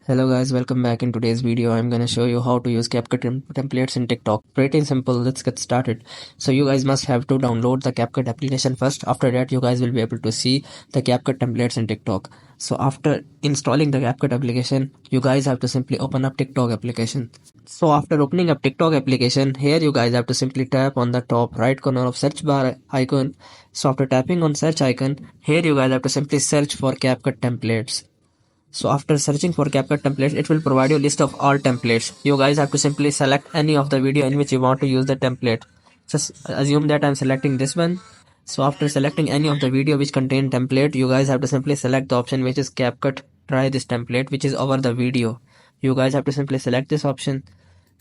Hello guys, welcome back. In today's video I'm gonna show you how to use CapCut templates in TikTok. Pretty simple, let's get started. So you guys must have to download the CapCut application first. After that you guys will be able to see the CapCut templates in TikTok. So after installing the CapCut application, you guys have to simply open up TikTok application. So after opening up TikTok application, here you guys have to simply tap on the top right corner of search bar icon. So after tapping on search icon, here you guys have to simply search for CapCut templates. So after searching for CapCut templates, it will provide you a list of all templates. You guys have to simply select any of the video in which you want to use the template. Just assume that I'm selecting this one. So after selecting any of the video which contain template, you guys have to simply select the option which is CapCut try this template, which is over the video. You guys have to simply select this option,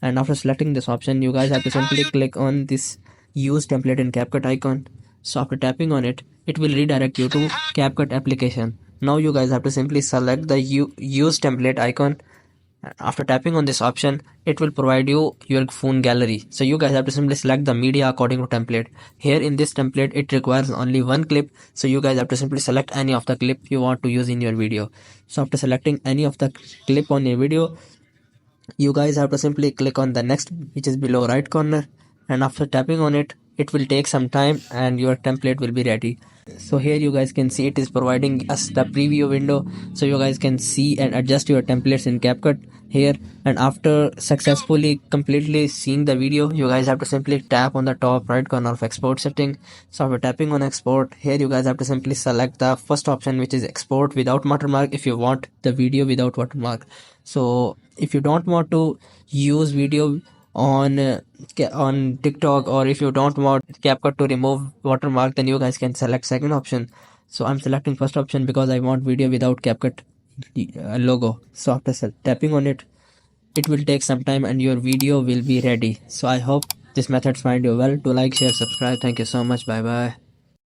and after selecting this option you guys have to simply click on this use template in CapCut icon. So after tapping on it, it will redirect you to CapCut application. Now you guys have to simply select the use template icon. After tapping on this option, it will provide you your phone gallery. So you guys have to simply select the media according to template. Here in this template it requires only one clip, so you guys have to simply select any of the clip you want to use in your video. So after selecting any of the clip on your video, you guys have to simply click on the next, which is below right corner, and after tapping on it, it will take some time and your template will be ready. So here you guys can see it is providing us the preview window, so you guys can see and adjust your templates in CapCut here. And after successfully completely seeing the video, you guys have to simply tap on the top right corner of export setting. So after tapping on export, here you guys have to simply select the first option, which is export without watermark, if you want the video without watermark. So if you don't want to use video on TikTok, or if you don't want CapCut to remove watermark, then you guys can select second option. So I'm selecting first option because I want video without CapCut logo. So after tapping on it, it will take some time and your video will be ready. So I hope this method find you well. To like, share, subscribe. Thank you so much. Bye bye.